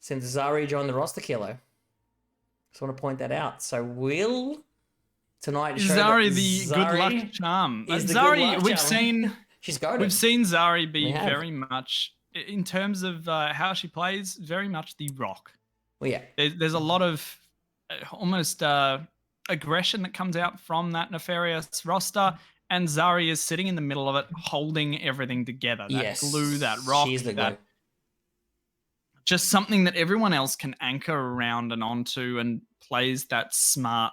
since Zari joined the roster, Kilo. Just want to point that out. So will tonight show Zari that the good luck charm? Is the Zari, good luck we've charm. seen She's goated. We've seen Zari be very much, in terms of how she plays, very much the Rock. Well, yeah. There's a lot of almost aggression that comes out from that Nefarious roster, and Zari is sitting in the middle of it, holding everything together. That glue, that rock, she's the glue. Just something that everyone else can anchor around and onto, and plays that smart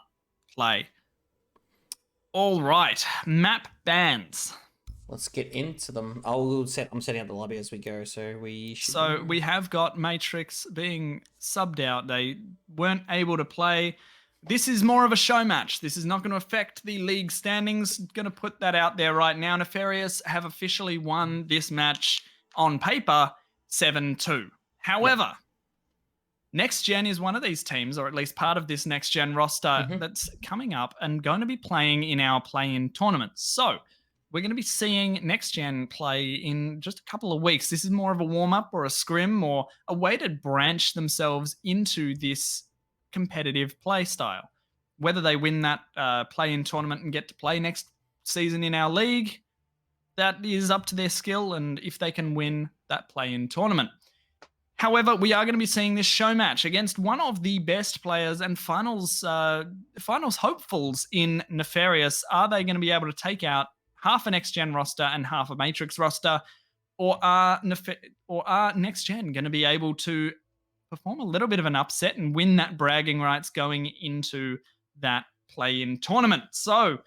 play. All right, map bans. Let's get into them. I'm setting up the lobby as we go, so we should... So we have got Matrix being subbed out. They weren't able to play. This is more of a show match. This is not going to affect the league standings. Going to put that out there right now. Nefarious have officially won this match on paper 7-2. However, NexGen is one of these teams, or at least part of this NexGen roster, that's coming up and going to be playing in our play-in tournaments. So we're going to be seeing NexGen play in just a couple of weeks. This is more of a warm-up or a scrim or a way to branch themselves into this competitive play style. Whether they win that play-in tournament and get to play next season in our league, that is up to their skill, and if they can win that play-in tournament. However, we are going to be seeing this show match against one of the best players and finals hopefuls in Nefarious. Are they going to be able to take out half a NexGen roster and half a Matrix roster, or are NexGen going to be able to perform a little bit of an upset and win that bragging rights going into that play-in tournament? So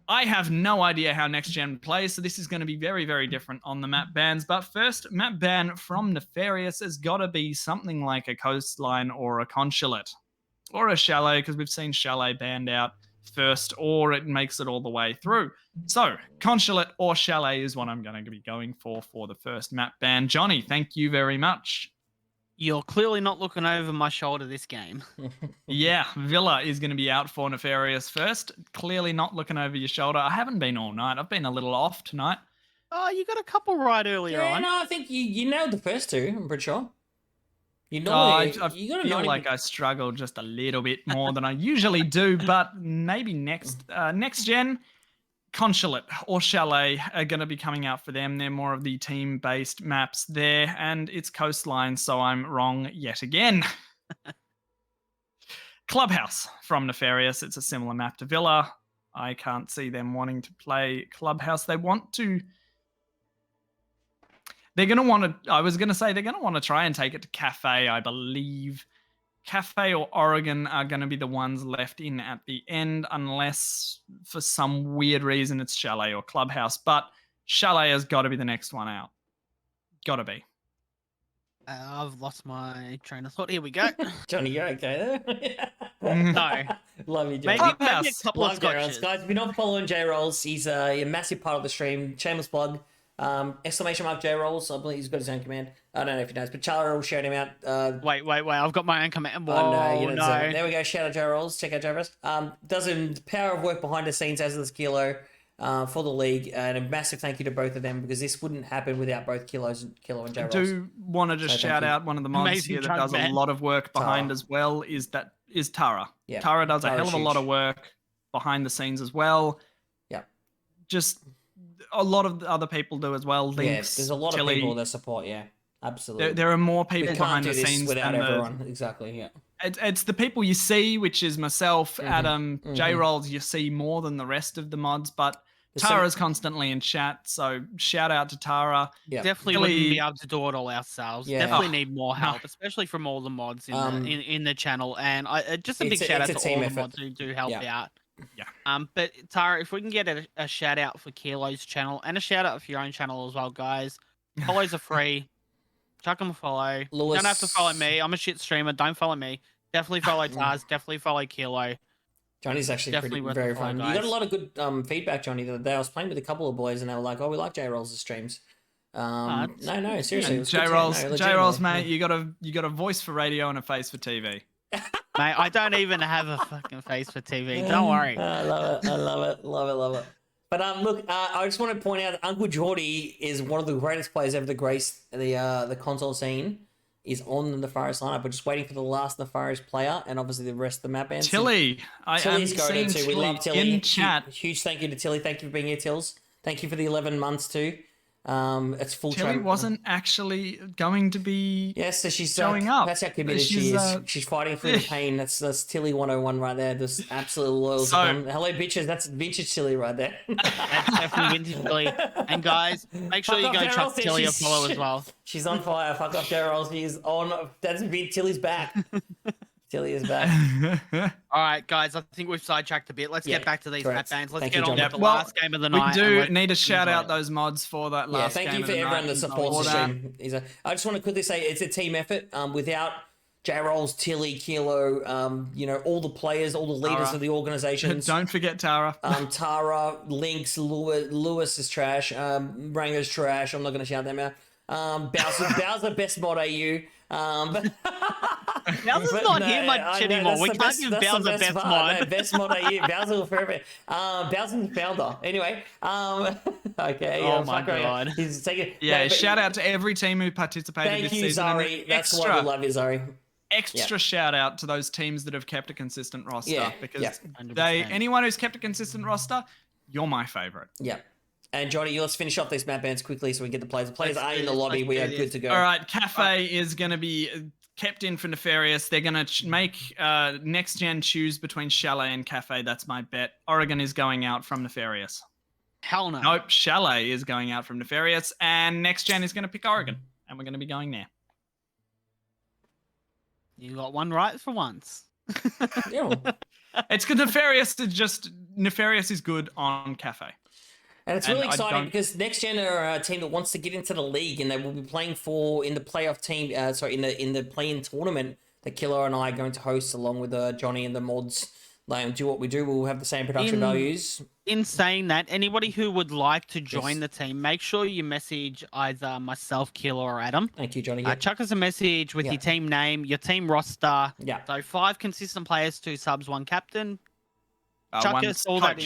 I have no idea how NexGen plays, so this is going to be very, very different on the map bans. But first, map ban from Nefarious has got to be something like a Coastline or a Consulate or a Chalet, because we've seen Chalet banned out first, or it makes it all the way through. So Consulate or Chalet is what I'm going to be going for the first map ban. Johnny, thank you very much. You're clearly not looking over my shoulder this game. Yeah, Villa is going to be out for Nefarious first. Clearly not looking over your shoulder. I haven't been all night. I've been a little off tonight. Oh, you got a couple right earlier on. No, I think you nailed the first two, I'm pretty sure. I feel like I struggle just a little bit more than I usually do, but maybe NexGen, Consulate or Chalet are going to be coming out for them. They're more of the team-based maps there, and it's Coastline, so I'm wrong yet again. Clubhouse from Nefarious. It's a similar map to Villa. I can't see them wanting to play Clubhouse. They're going to want to... I was going to say they're going to want to try and take it to Cafe, I believe. Cafe or Oregon are going to be the ones left in at the end, unless for some weird reason it's Chalet or Clubhouse. But Chalet has got to be the next one out. Got to be. I've lost my train of thought. Here we go. Johnny, you're okay there? No. Love you, Johnny. Maybe a couple of scotches. Guys, if you're not following J-Rolls, he's a massive part of the stream. Shameless plug. Exclamation mark J-Rolls. I believe he's got his own command. I don't know if he knows, but Charlie will shout him out. Wait. I've got my own command. Whoa, no. There we go. Shout out J-Rolls. Check out J-Rolls. Does a power of work behind the scenes, as does Kilo, for the league. And a massive thank you to both of them, because this wouldn't happen without both Kilo and J-Rolls. I do want to just shout out one of the mods here that does a lot of work behind as well, is Tara. Yeah. Tara does a hell of a lot of work behind the scenes as well. Yeah. Just a lot of other people do as well. Links, there's a lot Tilly. of people that support, absolutely. There are more people behind the scenes without everyone. Exactly, yeah. It's the people you see, which is myself, Adam, J-Rolls, you see more than the rest of the mods, but Tara's constantly in chat, so shout out to Tara. Yeah. Definitely wouldn't be able to do it all ourselves. Yeah. Definitely need more help, especially from all the mods in the channel. And just a big shout out to all the mods who do help out. Yeah. But Tara, if we can get a shout out for Kilo's channel and a shout out for your own channel as well, guys. Follows are free. Chuck them a follow. Lewis. Don't have to follow me. I'm a shit streamer. Don't follow me. Definitely follow Tars. Definitely follow Kilo. Johnny's actually very fun. You got a lot of good feedback, Johnny, the other day. I was playing with a couple of boys and they were like, "Oh, we like J-Rolls' streams." No, seriously. J-Rolls, mate, you got a voice for radio and a face for TV. Mate, I don't even have a fucking face for TV. Don't worry. I love it. But look, I just want to point out that Uncle Geordie is one of the greatest players ever to grace the console scene. is on the Nefarious lineup. We're just waiting for the last Nefarious player and obviously the rest of the map bands. Tilly. Tilly's goaded too. We love Tilly. in chat. Huge thank you to Tilly. Thank you for being here, Tills. Thank you for the 11 months too. It's full Tilly wasn't actually going to be so she's showing up. That's how committed she is. She's fighting through the pain. That's Tilly 101 right there. Just absolutely loyal. Hello, bitches. That's vintage Tilly right there. That's definitely vintage Tilly. And guys, make sure you go chuck Tilly a follow as well. She's on fire. Fuck off, Daryl. She's on. That's Tilly's back. Tilly is back. All right, guys. I think we've sidetracked a bit. Let's get back to these map bands. Let's get on with the well, last game of the night. We do need to shout out those mods for that last game. Thank you for everyone that supports the stream. I just want to quickly say it's a team effort. Without J-Rolls, Tilly, Kilo, all the players, all the leaders of the organizations. Don't forget Tara. Tara, Lynx, Lewis is trash. Rango's trash. I'm not going to shout them out. Bowser, best mod AU. Bowser's not here much anymore. We can't give Bowser best mod. No, best mod AU. Bowser will forever. Bowser's the founder. Anyway. Okay. Oh my god. He's taking. Shout out to every team who participated this season. Thank you, Zari. That's why we love you, Zari. Extra shout out to those teams that have kept a consistent roster because 100%. anyone who's kept a consistent roster, you're my favorite. Yeah. And Johnny, let's finish off these map bands quickly so we can get the players. The players are in the lobby. We are good to go. All right, Cafe is going to be kept in for Nefarious. They're going to make NexGen choose between Chalet and Cafe. That's my bet. Oregon is going out from Nefarious. Hell no. Nope, Chalet is going out from Nefarious, and NexGen is going to pick Oregon, and we're going to be going there. You got one right for once. Yeah. It's because Nefarious is good on Cafe. And it's really exciting because NexGen are a team that wants to get into the league, and they will be playing in the playoff team. In the play-in tournament that Killer and I are going to host, along with Johnny and the mods. Do what we do. We'll have the same production values. In saying that, anybody who would like to join the team, make sure you message either myself, Killer, or Adam. Thank you, Johnny. Chuck us a message with your team name, your team roster. Yeah. So 5 consistent players, 2 subs, 1 captain. Chuck us all that.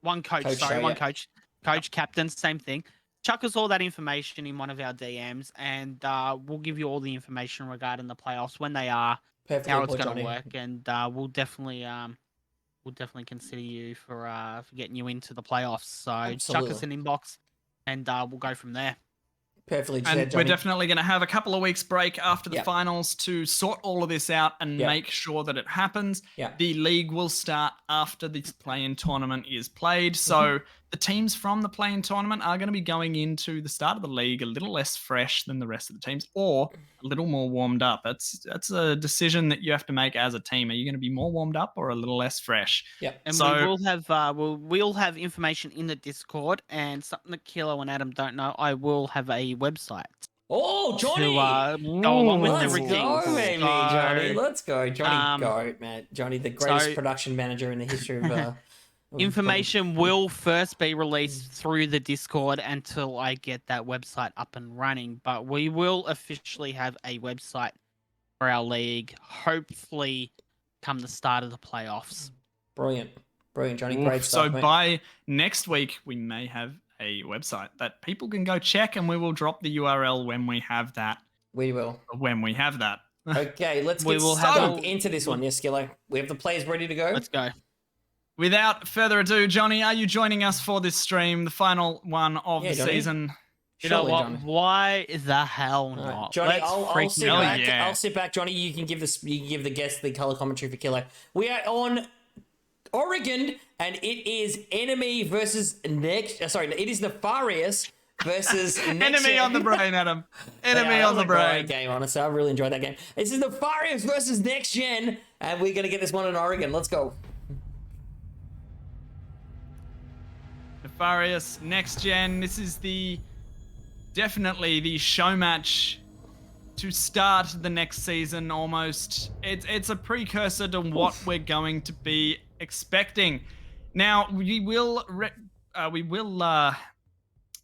One coach. One coach. Coach, captain, same thing. Chuck us all that information in one of our DMs, and we'll give you all the information regarding the playoffs, when they are, how it's going to work, and we'll definitely consider you for getting you into the playoffs. So chuck us an inbox, and we'll go from there. Perfectly said, and Johnny. We're definitely going to have a couple of weeks break after the finals to sort all of this out and make sure that it happens. The league will start after this play-in tournament is played. So the teams from the play-in tournament are going to be going into the start of the league a little less fresh than the rest of the teams, or a little more warmed up. That's a decision that you have to make as a team. Are you going to be more warmed up or a little less fresh? Yeah. And we will have we'll have information in the Discord, and something that Kilo and Adam don't know, I will have a website. Oh, Johnny! To go along with everything. Johnny. Let's go, Johnny. Man, Johnny, the greatest production manager in the history of. Information will first be released through the Discord until I get that website up and running, but we will officially have a website for our league, hopefully come the start of the playoffs. Brilliant, Johnny. Great stuff. So by next week, we may have a website that people can go check, and we will drop the URL when we have that. We will. When we have that. Okay, let's get stuck into this one. Yes, Skillo. We have the players ready to go. Let's go. Without further ado, Johnny, are you joining us for this stream, the final one of the season? You know what? Johnny. Why the hell not? Right. Johnny, I'll sit back. Yeah. I'll sit back, Johnny. You can give the guests the color commentary for Kilo. We are on Oregon, and it is enemy versus it is Nefarious versus Enemy on the brain, Adam. Enemy on the brain. Great game, honestly. I really enjoyed that game. This is Nefarious versus NexGen, and we're gonna get this one in Oregon. Let's go. Nefarious, NexGen. This is definitely the show match to start the next season almost. It's a precursor to what we're going to be expecting. Now, we will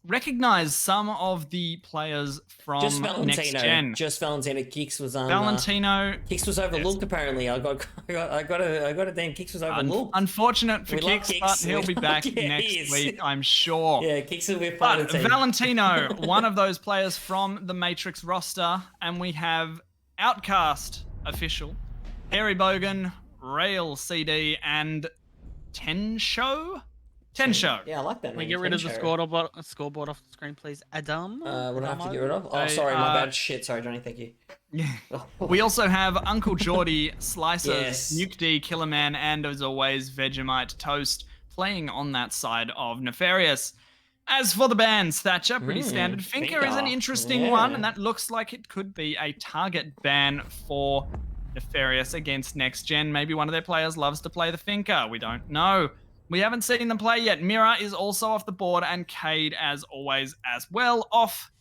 recognize some of the players from NexGen. Just Valentino. Kix was on. Valentino. Kix was overlooked apparently. I got a damn Kix was overlooked. Unfortunate for Kix, but he'll be back next week, I'm sure. Yeah, Kix will be fine. But Valentino, one of those players from the Matrix roster, and we have Outcast official, Harry Bogan, Rail CD, and Tensho? Tensho. Yeah, I like that Can we name. get rid of the Tensho. scoreboard off the screen, please? Adam? What do I have to get rid of? Oh, They sorry, my are- bad. Shit, sorry, Johnny, thank you. We also have Uncle Geordie, Slicers, Yes. Nuke D, Killerman, and as always, Vegemite Toast playing on that side of Nefarious. As for the bans, Thatcher, pretty standard. Finker is an interesting one, and that looks like it could be a target ban for Nefarious against NexGen. Maybe one of their players loves to play the Finker. We don't know. We haven't seen them play yet. Mirror is also off the board, and Cade, as always, as well, off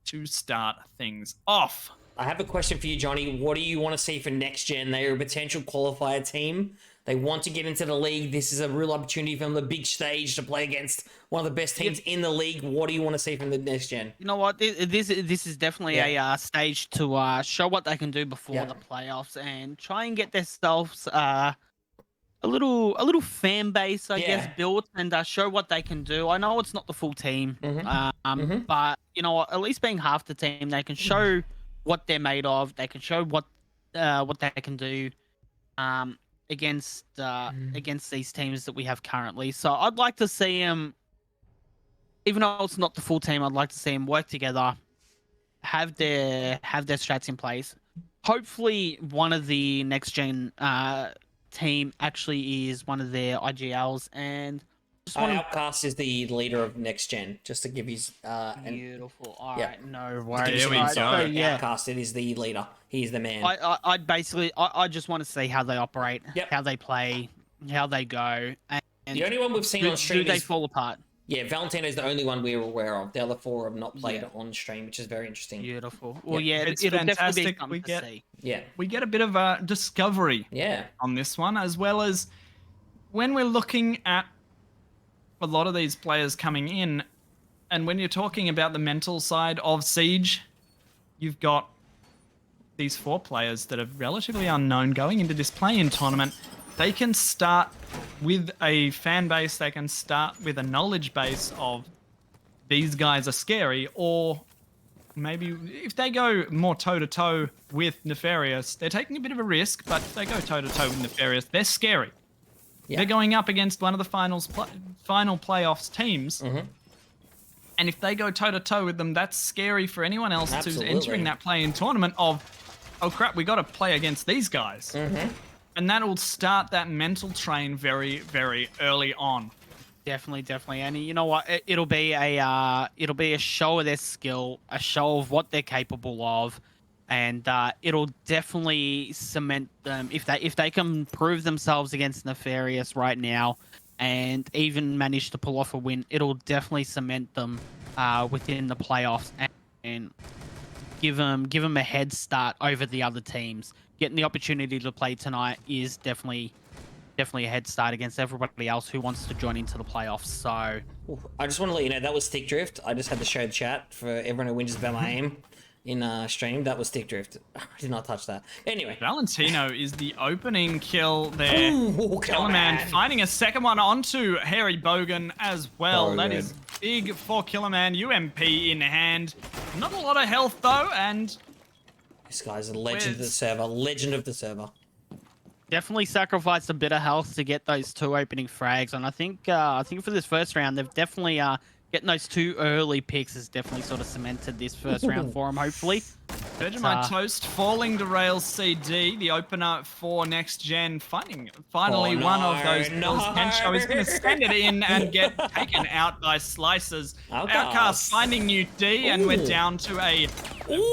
to start things off. I have a question for you, Johnny. What do you want to see for NexGen? They are a potential qualifier team. They want to get into the league. This is a real opportunity for them, the big stage, to play against one of the best teams in the league. What do you want to see from the NexGen? You know what? This is definitely a stage to show what they can do before the playoffs and try and get themselves a little fan base, I guess, built and show what they can do. I know it's not the full team, but you know what? At least being half the team, they can show what they're made of. They can show what they can do against these teams that we have currently. So I'd like to see them, even though it's not the full team, I'd like to see them work together, have their strats in place. Hopefully, one of the NexGen team actually is one of their IGLs, and just want Outcast is the leader of NexGen, just to give you beautiful. All right, no worries. Here we go. Outcast, it is the leader. He's the man. I just want to see how they operate, how they play, how they go, and the only one we've seen on stream do they fall apart? Yeah, Valentino is the only one we're aware of. The other four have not played on stream, which is very interesting. Beautiful. Well, it's it'll fantastic. definitely be something to see. We get a bit of a discovery on this one, as well as when we're looking at a lot of these players coming in, and when you're talking about the mental side of Siege, you've got these 4 players that are relatively unknown going into this play-in tournament. They can start with a fan base, they can start with a knowledge base of these guys are scary, or maybe if they go more toe-to-toe with Nefarious, they're taking a bit of a risk, but if they go toe-to-toe with Nefarious, they're scary. They're going up against one of the final playoffs teams, and if they go toe-to-toe with them, that's scary for anyone else who's entering that play-in tournament of, oh crap, we got to play against these guys. And that will start that mental train very, very early on. Definitely. And you know what? It'll be a show of their skill, a show of what they're capable of, and it'll definitely cement them if they can prove themselves against Nefarious right now, and even manage to pull off a win. It'll definitely cement them within the playoffs and give them a head start over the other teams. Getting the opportunity to play tonight is definitely a head start against everybody else who wants to join into the playoffs. So I just want to let you know that was Stick Drift. I just had to show the chat for everyone who wins about my aim in stream. That was Stick Drift. I did not touch that. Anyway, Valentino is the opening kill there. Killerman finding a second one onto Harry Bogan as well. That is big for Killerman. UMP in hand. Not a lot of health though, and this guy's a legend of the server. Legend of the server. Definitely sacrificed a bit of health to get those 2 opening frags, and I think for this first round, they've definitely getting those 2 early picks has definitely sort of cemented this first round for them. Hopefully, Vegemite Toast falling to Rail CD, the opener for NexGen, finally one of those kills. Kensho is going to send it in and get taken out by Slicers. Outcast finding Nuke D, and we're down to a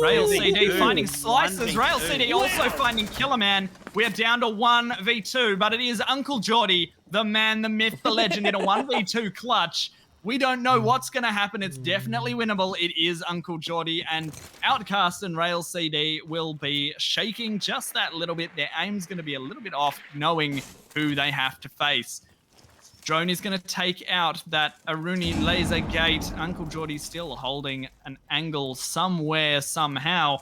Rail CD finding Slicers. Rail CD also finding Killerman. We're down to 1v2, but it is Uncle Geordie, the man, the myth, the legend, in a 1v2 clutch. We don't know what's going to happen. It's definitely winnable. It is Uncle Geordie, and Outcast and Rail CD will be shaking just that little bit. Their aim's going to be a little bit off, knowing who they have to face. Drone is going to take out that Aruni laser gate. Uncle Geordie's still holding an angle somewhere, somehow.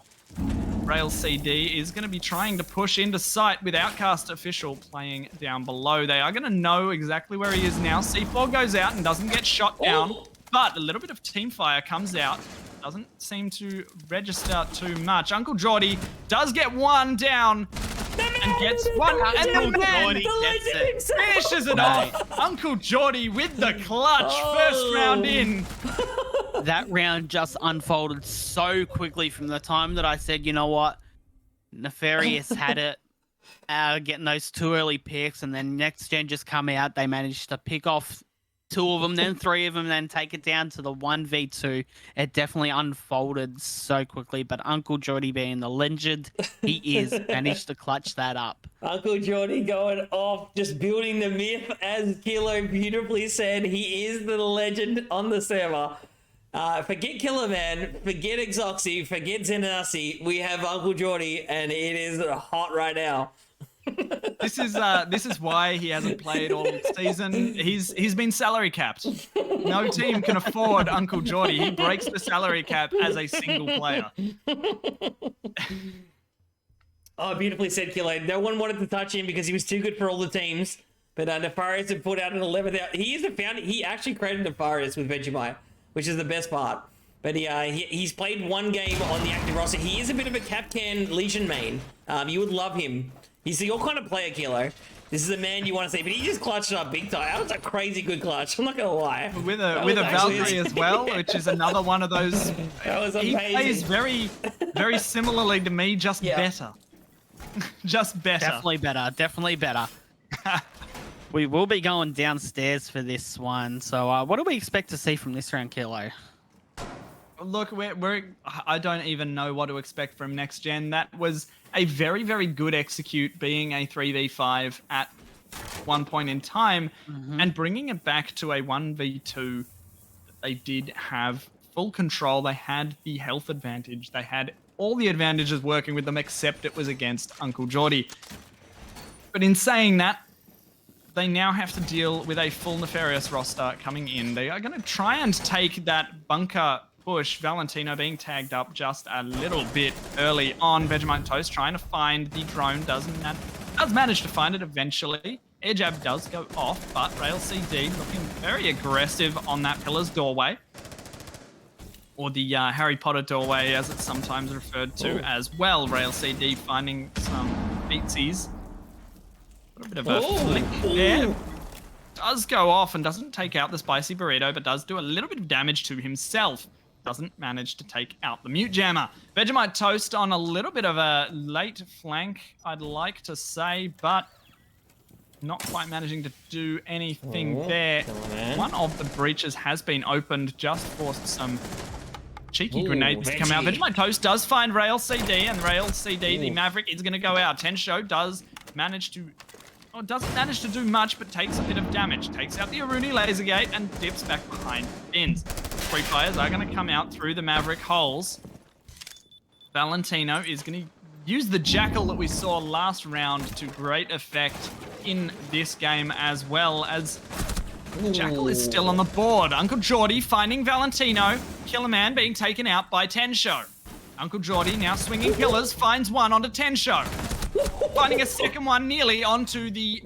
Rail CD is going to be trying to push into sight with Outcast official playing down below. They are going to know exactly where he is now. C4 goes out and doesn't get shot down, but a little bit of team fire comes out. doesn't seem to register too much. Uncle Geordie does get one down and gets one, and the man finishes it off. Uncle Geordie with the clutch, first round in. That round just unfolded so quickly from the time that I said, you know what, Nefarious had it, getting those 2 early picks, and then NexGen just come out. They managed to pick off 2 of them, then 3 of them, then take it down to the 1v2. It definitely unfolded so quickly, but Uncle Geordie, being the legend he is, managed to clutch that up. Uncle Geordie going off, just building the myth, as Kilo beautifully said. He is the legend on the server. Forget Killer Man, forget Exoxy, forget Zenasi. We have Uncle Geordie, and it is hot right now. This is why he hasn't played all season. He's been salary capped. No team can afford Uncle Geordie. He breaks the salary cap as a single player. Oh, beautifully said, Killer. No one wanted to touch him because he was too good for all the teams. But Nefarious had put out an 11th out. He is the founder. He actually created Nefarious with Vegemite, which is the best part. But he's played 1 game on the active roster. He is a bit of a Capcan Legion main. You would love him. He's your kind of player, Kilo. This is a man you want to see, but he just clutched it up big time. That was a crazy good clutch. I'm not gonna lie. With a Valkyrie as well, which is another one of those. That was amazing. He plays very similarly to me, just better. Just better. Definitely better. We will be going downstairs for this one. So what do we expect to see from this round, Kilo? Look, I don't even know what to expect from NexGen. That was a very, very good execute, being a 3v5 at one point in time, and bringing it back to a 1v2. They did have full control. They had the health advantage. They had all the advantages working with them, except it was against Uncle Geordie. But in saying that, they now have to deal with a full Nefarious roster coming in. They are going to try and take that bunker push. Valentino being tagged up just a little bit early on. Vegemite Toast trying to find the drone. Does manage to find it eventually. Air jab does go off, but Rail CD looking very aggressive on that pillar's doorway. Or the Harry Potter doorway, as it's sometimes referred to as well. Rail CD finding some beatsies. A bit of a flick there. Does go off and doesn't take out the spicy burrito, but does do a little bit of damage to himself. Doesn't manage to take out the mute jammer. Vegemite Toast on a little bit of a late flank, I'd like to say, but not quite managing to do anything there. One of the breaches has been opened just for some cheeky grenades to come out. Vegemite Toast does find Rail CD, and Rail CD, the Maverick, is going to go out. Tensho does manage to... doesn't manage to do much, but takes a bit of damage. Takes out the Aruni laser gate and dips back behind Fins. Free fires are going to come out through the Maverick holes. Valentino is going to use the Jackal that we saw last round to great effect in this game, as well as Jackal is still on the board. Uncle Geordie finding Valentino. Killer Man being taken out by Tensho. Uncle Geordie now swinging pillars, finds one onto Tensho. Finding a second one nearly onto the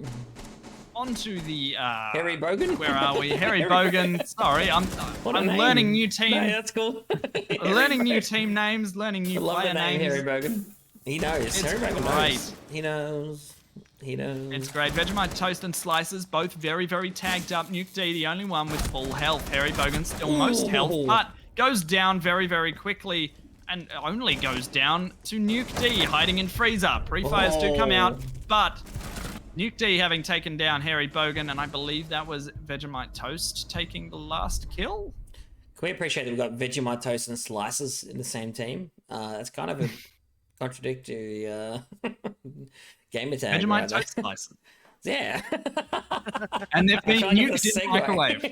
Harry Bogan? Where are we? Harry Bogan. Sorry, I'm learning new team. No, that's cool. Learning new team names, learning new player names. Harry Bogan. He knows. It's Harry Bogan great. knows. He knows. He knows. It's great. Vegemite Toast and Slices, both very, very tagged up. Nuke D, the only one with full health. Harry Bogan still most health, but goes down very, very quickly. And only goes down to Nuke D, hiding in Freezer. Pre-fires do come out, but Nuke D having taken down Harry Bogan, and I believe that was Vegemite Toast taking the last kill. Can we appreciate that we've got Vegemite Toast and Slices in the same team? That's kind of a contradictory gamer tag. Vegemite Toast Slices. Yeah. And they've been nuked in microwave.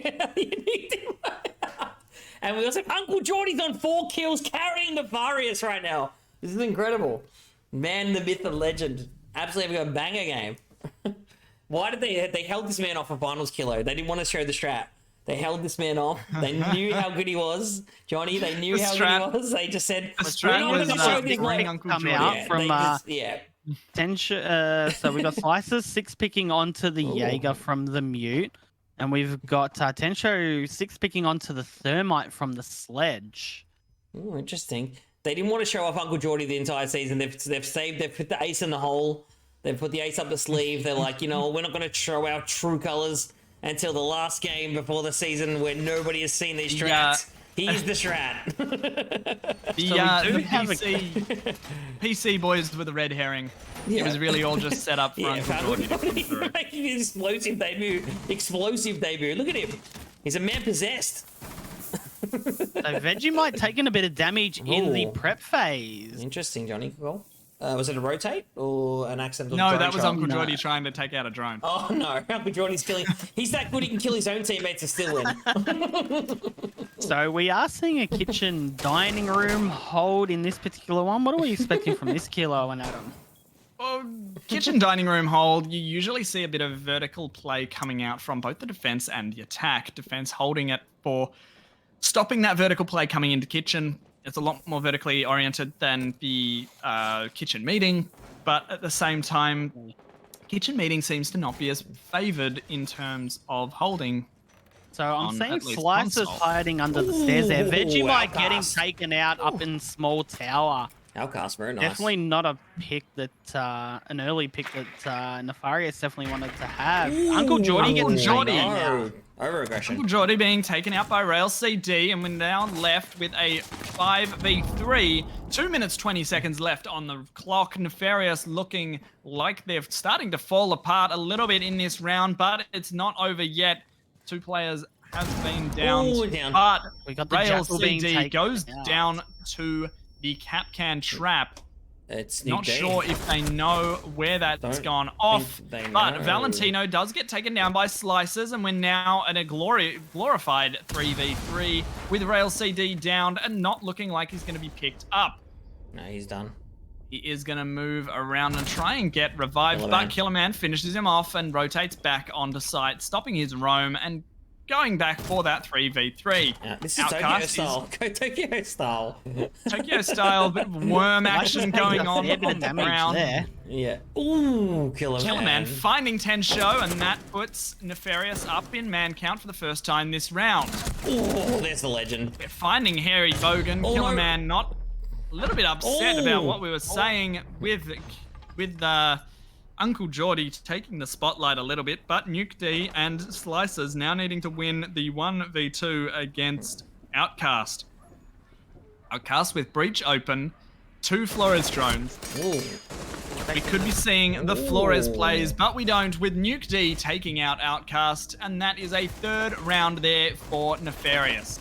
And we also have Uncle Geordie's on 4 kills, carrying Nefarious right now. This is incredible. Man, the myth, the legend. Absolutely having a banger game. Why did they held this man off for finals, Kilo? They didn't want to show the strat. They held this man off. They knew how good he was, Johnny. They knew how good he was. They just said, the strat was Uncle Geordie. Out from so we got Slices 6 picking onto the Jaeger from the mute. And we've got Tensho 6 picking onto the Thermite from the Sledge. Oh, interesting. They didn't want to show off Uncle Geordie the entire season. They've put the ace in the hole. They've put the ace up the sleeve. They're like, we're not going to show our true colors until the last game before the season where nobody has seen these strats. He's the strat. the PC boys with the red herring. Yeah. It was really all just set up for Uncle Geordie. Explosive debut. Look at him. He's a man possessed. So Vegemite taking a bit of damage in the prep phase. Interesting, Johnny. Well, was it a rotate or an accidental? No, that was Uncle Geordie trying to take out a drone. Oh no, Uncle Geordie's killing. He's that good he can kill his own teammates and still win. So we are seeing a kitchen dining room hold in this particular one. What are we expecting from this Kilo and Adam? Well, kitchen dining room hold, you usually see a bit of vertical play coming out from both the defense and the attack. Defense holding it for stopping that vertical play coming into kitchen. It's a lot more vertically oriented than the kitchen meeting, but at the same time, kitchen meeting seems to not be as favored in terms of holding. So I'm seeing Slices hiding under the stairs there. Vegemite getting taken out up in small tower. Outcast, very nice. Definitely not a pick that, an early pick that Nefarious definitely wanted to have. Uncle Geordie getting taken out. Over-aggression. Uncle Geordie being taken out by Rail CD, and we're now left with a 5v3. 2 minutes, 20 seconds left on the clock. Nefarious looking like they're starting to fall apart a little bit in this round, but it's not over yet. 2 players have been downed, but we got the Rail CD goes down to the Capcan trap. It's not sure if they know where that's gone off, but Valentino does get taken down by Slices, and we're now at a glorified 3v3 with Rail CD down and not looking like he's going to be picked up. No, he's done. He is going to move around and try and get revived, but Killerman finishes him off and rotates back onto site, stopping his roam and going back for that 3v3. Yeah, this is Tokyo style. Go Tokyo style. Tokyo style, bit of worm action going on the ground. Yeah. Ooh, Killerman finding 10 show, and that puts Nefarious up in man count for the first time this round. Oh, there's the legend. We're finding Harry Bogan. Killerman not a little bit upset about what we were saying with Uncle Geordie taking the spotlight a little bit, but Nuke D and Slices now needing to win the 1v2 against Outcast. Outcast with Breach open, 2 Flores drones. Ooh. We could be seeing the Flores plays, but we don't, with Nuke D taking out Outcast, and that is a 3rd round there for Nefarious.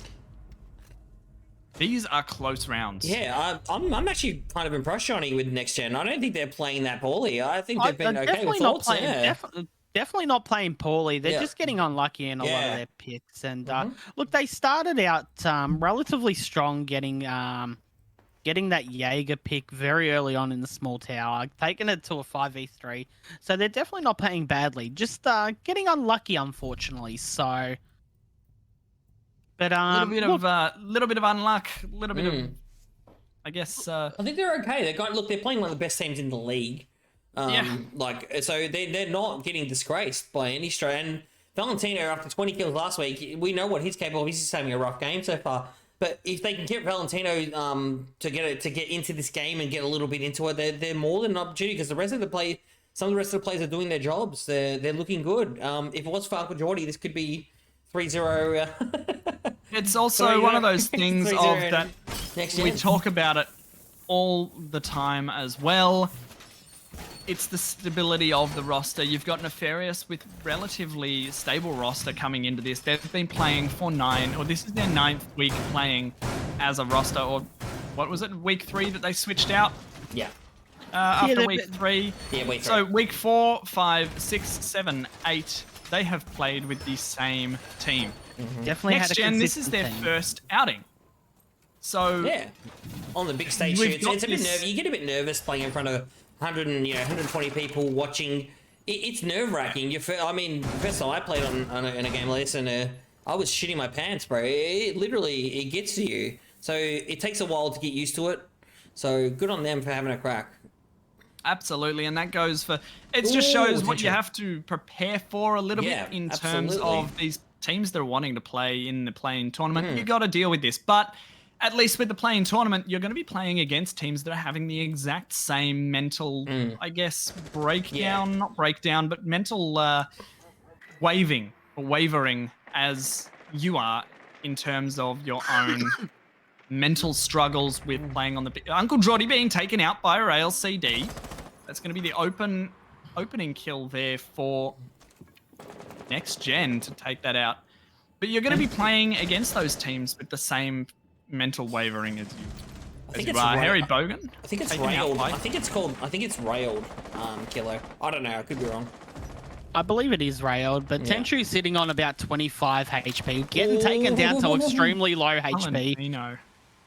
These are close rounds. Yeah, I'm actually kind of impressed, Johnny, with NexGen. I don't think they're playing that poorly. I think they've been okay with thoughts. Definitely not playing poorly. They're just getting unlucky in a lot of their picks. And look, they started out relatively strong, getting that Jaeger pick very early on in the small tower, taking it to a 5v3. So they're definitely not playing badly. Just getting unlucky, unfortunately. So. But little bit of unluck, a little bit of, I guess. I think they're okay. They're playing one of the best teams in the league. So they're not getting disgraced by any stretch. And Valentino, after 20 kills last week, we know what he's capable of. He's just having a rough game so far. But if they can get Valentino to get into this game and get a little bit into it, they're more than an opportunity, because some of the rest of the players are doing their jobs. They're looking good. If it was for Uncle Geordie, this could be 3-0. It's also one of those things of that we talk about it all the time as well. It's the stability of the roster. You've got Nefarious with relatively stable roster coming into this. They've been playing for this is their 9th week playing as a roster, or what was it, week 3 that they switched out? Yeah. After week 3. Yeah, week 3. So week 4, 5, 6, 7, 8, they have played with the same team. Definitely NexGen, this is their first outing. So yeah, on the big stage, it's a bit nervous. You get a bit nervous playing in front of 120 people watching. It's nerve-wracking. First time I played in a game like this, and I was shitting my pants, bro. It gets to you. So it takes a while to get used to it. So good on them for having a crack. Absolutely, and that goes for. It just shows what you have to prepare for a little bit in terms of these teams that are wanting to play in the playing tournament. You got to deal with this, but at least with the playing tournament, you're going to be playing against teams that are having the exact same mental, I guess, breakdown, not breakdown, but mental wavering as you are in terms of your own mental struggles with playing on the... Uncle Jordy being taken out by Rail CD. That's going to be the opening kill there for NexGen to take that out. But you're going to be playing against those teams with the same mental wavering as you are. Harry Bogan. I think it's railed. I think it's railed, Kilo. I don't know. I could be wrong. I believe it is railed, but Tenshu's sitting on about 25 HP, getting taken down to extremely low HP.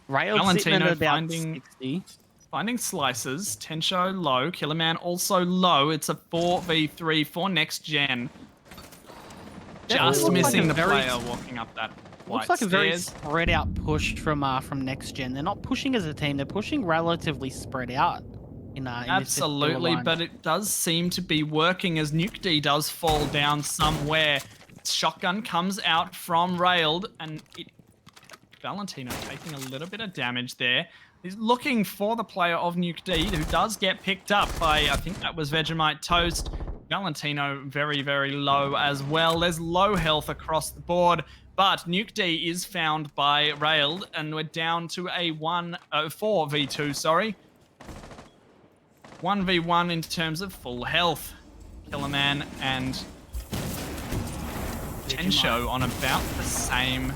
Railed sitting at about 60. Finding slices. Tensho low. Killerman also low. It's a 4v3 for NexGen. Just missing the player walking up that looks like a very spread out push from NexGen. They're not pushing as a team. They're pushing relatively spread out. Absolutely, but it does seem to be working as NukeD does fall down somewhere. Shotgun comes out from Railed, and Valentino taking a little bit of damage there. He's looking for the player of NukeD, who does get picked up by, I think that was Vegemite Toast. Valentino very, very low as well. There's low health across the board, but NukeD is found by Railed, and we're down to a 4v2, sorry. 1v1 in terms of full health. Killerman and Tensho on about the same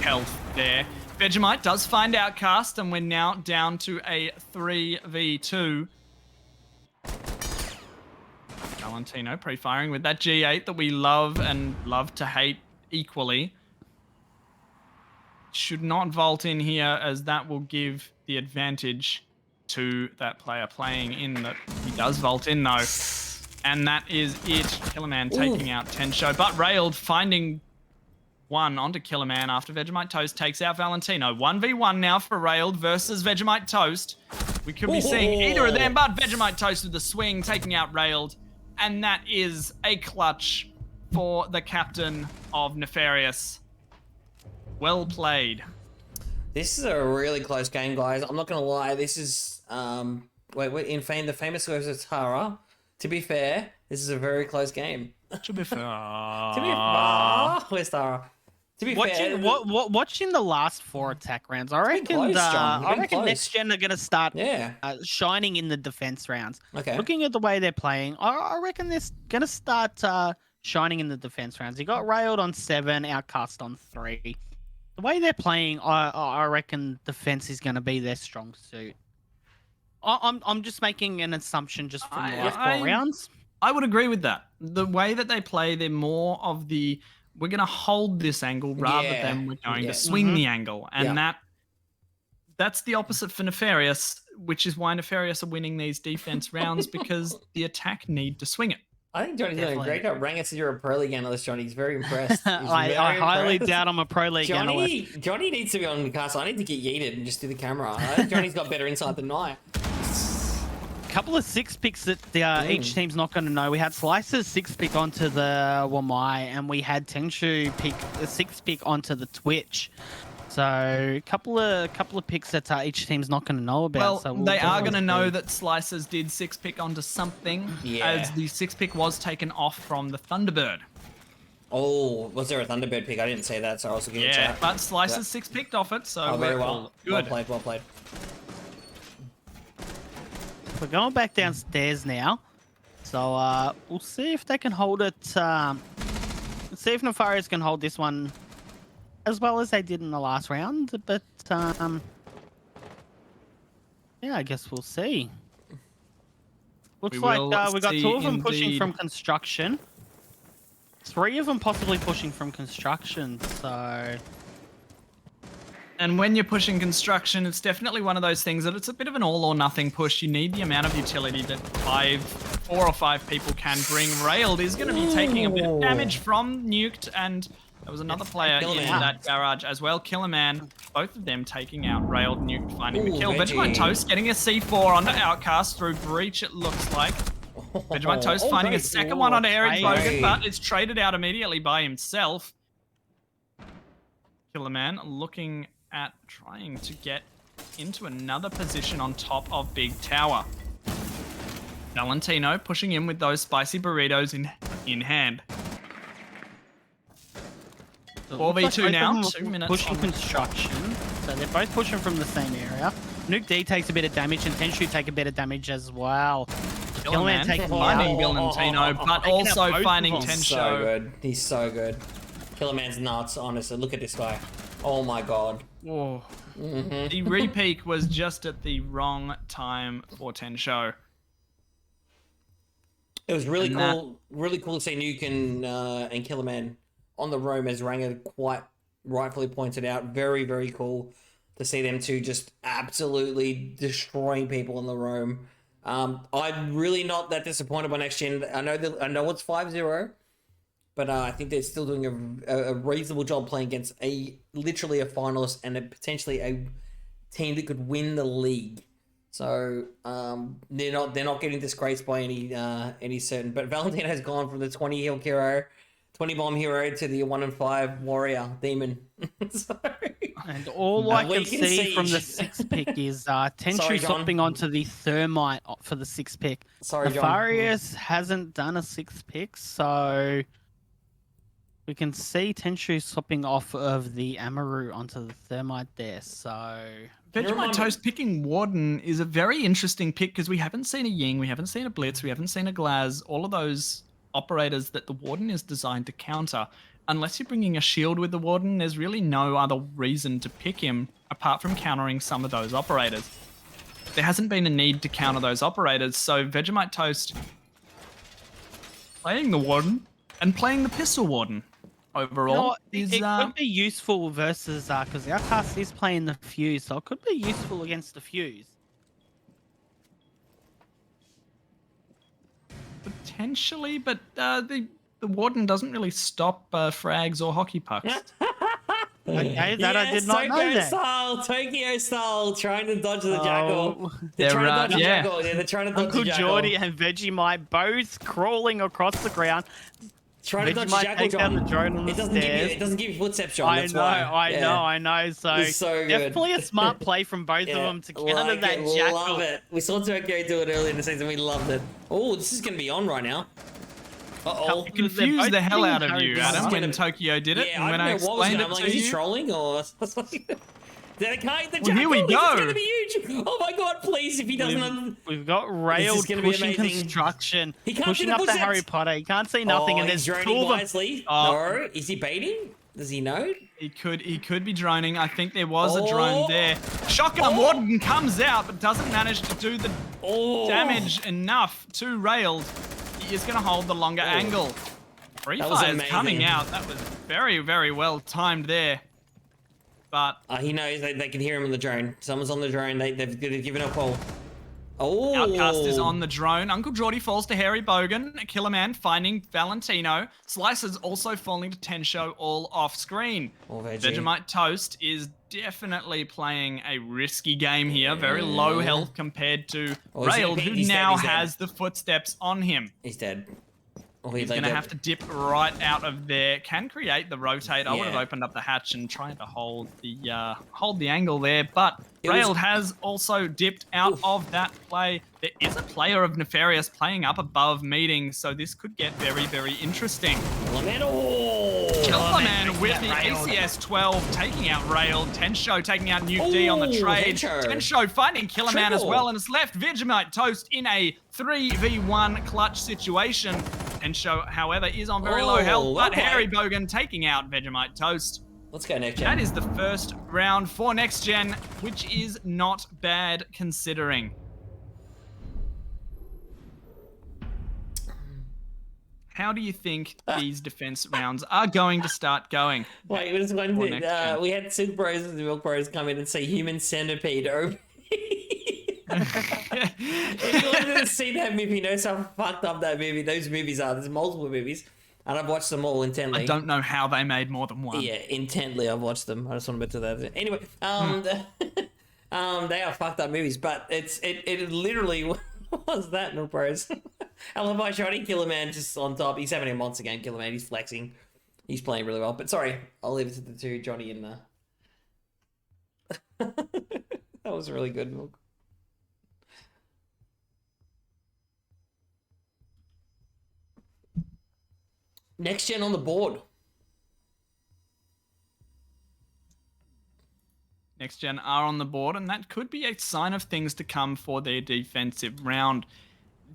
health there. Vegemite does find Outcast, and we're now down to a 3v2. Valentino pre-firing with that G8 that we love and love to hate equally. Should not vault in here, as that will give the advantage to that player playing in. That he does vault in though. And that is it. Killerman taking out Tensho, but Railed finding one onto Killerman after Vegemite Toast takes out Valentino. 1v1 now for Railed versus Vegemite Toast. We could be seeing either of them, but Vegemite Toast with the swing taking out Railed. And that is a clutch for the captain of Nefarious. Well played. This is a really close game, guys. I'm not going to lie. This is, the famous words of Tara. To be fair, this is a very close game. To be fair. Where's Tara? To be fair, watching the last 4 attack rounds, I reckon NexGen are going to start shining in the defense rounds. Okay. Looking at the way they're playing, I reckon they're going to start shining in the defense rounds. You got Railed on 7, Outcast on 3. The way they're playing, I reckon defense is going to be their strong suit. I'm just making an assumption just from the last 4 rounds. I would agree with that. The way that they play, they're more of the, we're going to hold this angle rather than we're going to swing the angle. And that's the opposite for Nefarious, which is why Nefarious are winning these defense rounds, because the attack need to swing it. I think Johnny's doing a great job. Ranga said you're a Pro League analyst, Johnny. He's very impressed. I highly doubt I'm a Pro League analyst. Johnny needs to be on the cast. I need to get yeeted and just do the camera. I think Johnny's got better insight than I. Couple of 6 picks that each team's not going to know. We had Slice's 6 pick onto the Wamai, and we had Tenshu pick the 6 pick onto the Twitch. So a couple of picks that each team's not going to know about. Well, so they are going to know that Slices did 6 pick onto something, as the 6 pick was taken off from the Thunderbird. Oh, was there a Thunderbird pick? I didn't say that, so I was looking at chat. But Slices 6 picked off it, so very well. Good. Well played. We're going back downstairs now, so we'll see if they can hold it. Let's see if Nefarious can hold this one as well as they did in the last round. But yeah, I guess we'll see. Looks like we got 2 of them pushing from construction, 3 of them possibly pushing from construction. So. And when you're pushing construction, it's definitely one of those things that it's a bit of an all or nothing push. You need the amount of utility that 4 or 5 people can bring. Railed is going to be taking a bit of damage from Nuked, and there was another player in that garage as well. Killerman, both of them taking out Railed, Nuked finding the kill. Vegemite Toast getting a C4 onto Outcast through Breach, it looks like. Vegemite Toast finding a second one onto Eric Bogan, but it's traded out immediately by himself. Killerman looking at trying to get into another position on top of Big Tower. Valentino pushing in with those spicy burritos in hand. 4v2 now, 2 minutes. Pushing construction. So they're both pushing from the same area. Nuke D takes a bit of damage and Tenshu take a bit of damage as well. Killman finding Valentino, but also finding Tenshu. So good. He's so good. Killerman's nuts, honestly. Look at this guy. Oh my god. Whoa. The repeak was just at the wrong time for Tenshu. It was really cool. Really cool to see Nuke and Killerman on the roam, as Ranger quite rightfully pointed out. Very, very cool to see them two just absolutely destroying people on the roam. I'm really not that disappointed by NexGen. I know it's 5-0, but I think they're still doing a reasonable job playing against literally a finalist and potentially a team that could win the league. So they're not getting disgraced by any certain. But Valentino has gone from the 20 heal hero, 20 bomb hero to the 1-5 warrior demon. And all I can see from the 6th pick is Tenshu swapping onto the Thermite for the 6th pick. Sorry, Nefarious hasn't done a 6th pick, so we can see Tenshu swapping off of the Amaru onto the Thermite there. So Vegemite Toast picking Warden is a very interesting pick because we haven't seen a Ying, we haven't seen a Blitz, we haven't seen a Glaz, all of those operators that the Warden is designed to counter. Unless you're bringing a shield with the Warden, there's really no other reason to pick him apart from countering some of those operators. There hasn't been a need to counter those operators, so Vegemite Toast playing the Warden and playing the Pistol Warden overall it could be useful versus because the Outcast is playing the Fuse, so it could be useful against the Fuse. Potentially, but the Warden doesn't really stop frags or hockey pucks. Okay, that I did not know that. Tokyo style, trying to dodge the Jackal. They're trying to dodge the Jackal. Yeah, they're trying to dodge the Jackal. Uncle Jordy and Vegemite both crawling across the ground. Trying to dodge the Jackal, down the drone on the stairs. It doesn't give you footsteps, John. I know. So definitely a smart play from both of them to counter that Jackal. Love it. We saw Tokyo do it earlier in the season. We loved it. Oh, this is going to be on right now. Uh-oh. It confused the hell out of you, Adam, when Tokyo did it. Yeah, and when I explained it to is he you. trolling or... Here we go. This is going to be huge. Oh my god, please, if he doesn't... We've got Rail pushing construction, pushing up the Harry Potter. He can't see nothing, and there's droning wisely. No, is he baiting? Does he know? He could be droning. I think there was a drone there. Shotgun Warden comes out, but doesn't manage to do the damage enough to Railed. He is going to hold the longer angle. Free Fire is coming out. That was very, very well timed there. But he knows they can hear him on the drone. Someone's on the drone. They've given a call. Oh, Outcast is on the drone. Uncle Geordie falls to Harry Bogan. Killerman finding Valentino. Slicer's also falling to Tenshu, all off screen. Vegemite Toast is definitely playing a risky game here. Very low health compared to Railed, who now has the footsteps on him. He's dead. He's going to have to dip right out of there. Can create the rotate. I would have opened up the hatch and tried to hold the angle there, but Railed has also dipped out of that play. There is a player of Nefarious playing up above meeting, so this could get very, very interesting. Killerman with the ACS 12 taking out Railed. Tenshu taking out Nuke D on the trade. Tenshu finding Killerman as well, and has left Vegemite Toast in a 3v1 clutch situation. Tenshu, however, is on very low health, but Harry Bogan taking out Vegemite Toast. Let's go, NexGen. That is the first round for NexGen, which is not bad considering. How do you think these defense rounds are going to start going? Wait, there's one thing. We had Super Bros and the Milk Bros come in and say Human Centipede OP. If you wanted to see that movie, you know how fucked up those movies are. There's multiple movies, and I've watched them all intently. I don't know how they made more than one. Yeah, intently I've watched them. I just want to bet to that. Anyway, they are fucked up movies, but it literally was that, Milk Bros. I love my shotty Killerman just on top. He's having a monster game, Killerman. He's flexing. He's playing really well. But sorry, I'll leave it to the two, Johnny and That was really good, Milk. NexGen on the board. NexGen are on the board, and that could be a sign of things to come for their defensive round.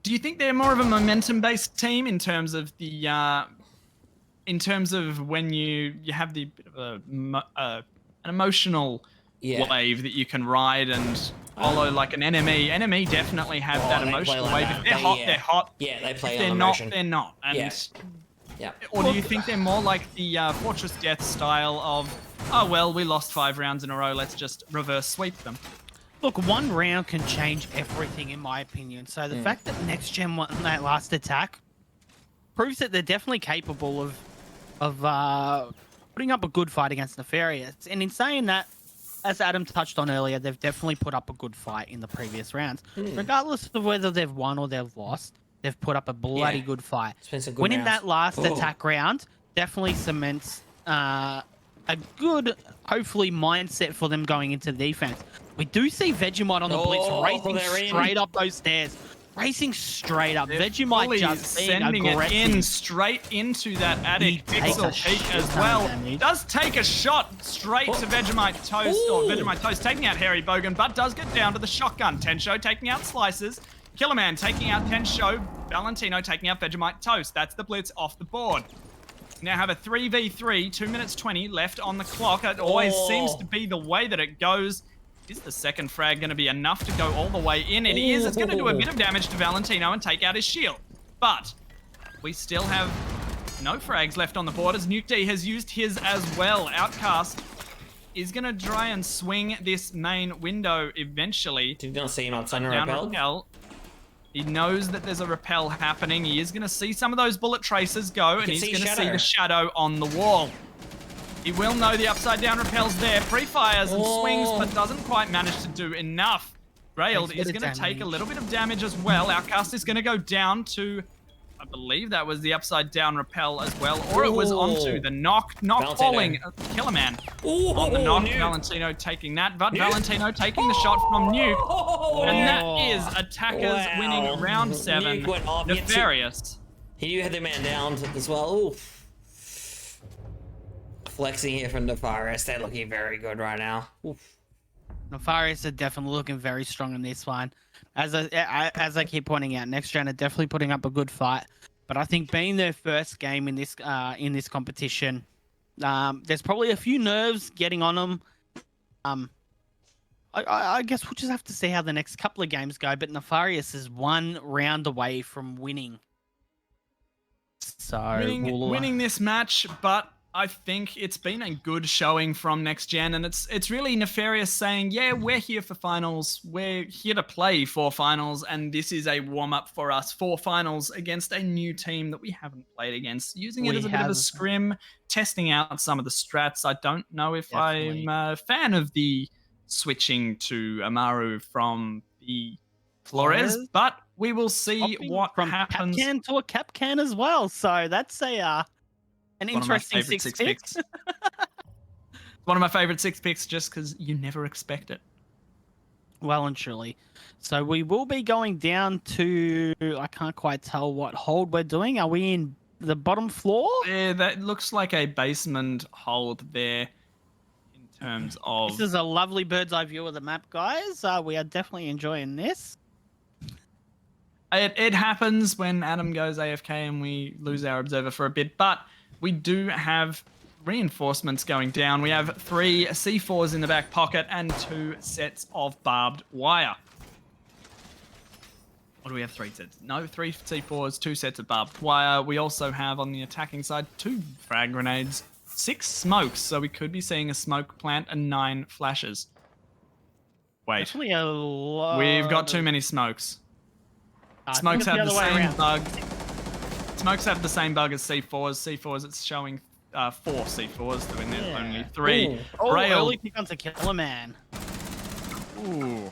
Do you think they're more of a momentum-based team in terms of the when you have the bit of an emotional wave that you can ride and follow like an enemy? Enemy definitely have that emotional wave. If they're hot, they're hot. Yeah, they play if on they're emotion. not, they're not. And Yeah. Or do you think they're more like the Fortress Death style of, oh, well, we lost 5 rounds in a row, let's just reverse sweep them? Look, one round can change everything, in my opinion. So the fact that NexGen won that last attack proves that they're definitely capable of putting up a good fight against Nefarious. And in saying that, as Adam touched on earlier, they've definitely put up a good fight in the previous rounds. Regardless of whether they've won or they've lost, they've put up a bloody good fight. Winning that last attack round definitely cements a good, hopefully, mindset for them going into defense. We do see Vegemite on the blitz racing straight up those stairs. Racing straight up. Vegemite just sending it in straight into that attic pixel peak as well. Does take a shot straight to Vegemite Toast, or Vegemite Toast taking out Harry Bogan, but does get down to the shotgun. Tensho taking out Slices. Killerman taking out Tensho. Valentino taking out Vegemite Toast. That's the blitz off the board. Now have a 3v3, 2 minutes 20 left on the clock. It always seems to be the way that it goes. Is the second frag going to be enough to go all the way in? It is. It's going to do a bit of damage to Valentino and take out his shield. But we still have no frags left on the board as Nuke D has used his as well. Outcast is going to try and swing this main window eventually. Did you not see him outside a repel? He knows that there's a repel happening. He is going to see some of those bullet traces go, and he's going to see the shadow on the wall. He will know the upside down repels there. Pre-fires and swings, but doesn't quite manage to do enough. Railed is going to take a little bit of damage as well. Outcast is going to go down to, I believe that was the upside down repel as well, or it was onto the knock falling. Killerman on the knock. Valentino taking that, but Valentino taking the shot from Nuke. And that is Attackers winning round 7. Nefarious. He knew he had the man down as well. Oof. Flexing here from Nefarious. They're looking very good right now. Oof. Nefarious are definitely looking very strong in this one. As I keep pointing out, NexGen are definitely putting up a good fight. But I think being their first game in this competition, there's probably a few nerves getting on them. I guess we'll just have to see how the next couple of games go. But Nefarious is 1 round away from winning. So winning this match, but I think it's been a good showing from NexGen, and it's really Nefarious saying, yeah, we're here for finals. We're here to play for finals, and this is a warm-up for us for finals against a new team that we haven't played against. Using it as a bit of a scrim, testing out some of the strats. I don't know if I'm a fan of the switching to Amaru from the Flores, but we will see what happens. From Capcan to a Capcan as well, so that's an interesting six picks. One of my favorite 6 picks just because you never expect it. Well and truly. So we will be going down to, I can't quite tell what hold we're doing. Are we in the bottom floor? Yeah, that looks like a basement hold there in terms of... This is a lovely bird's eye view of the map, guys. We are definitely enjoying this. It happens when Adam goes AFK and we lose our observer for a bit, but we do have reinforcements going down. We have 3 C4s in the back pocket and 2 sets of barbed wire. What do we have? 3 sets? No, 3 C4s, 2 sets of barbed wire. We also have on the attacking side 2 frag grenades, 6 smokes, so we could be seeing a smoke plant and 9 flashes. Wait. Definitely a lot. We've got too many smokes. Smokes have the same bug. Smokes have the same bug as C4s. C4s, it's showing 4 C4s, doing there's only 3. Rail. Early pick onto Killerman. Ooh.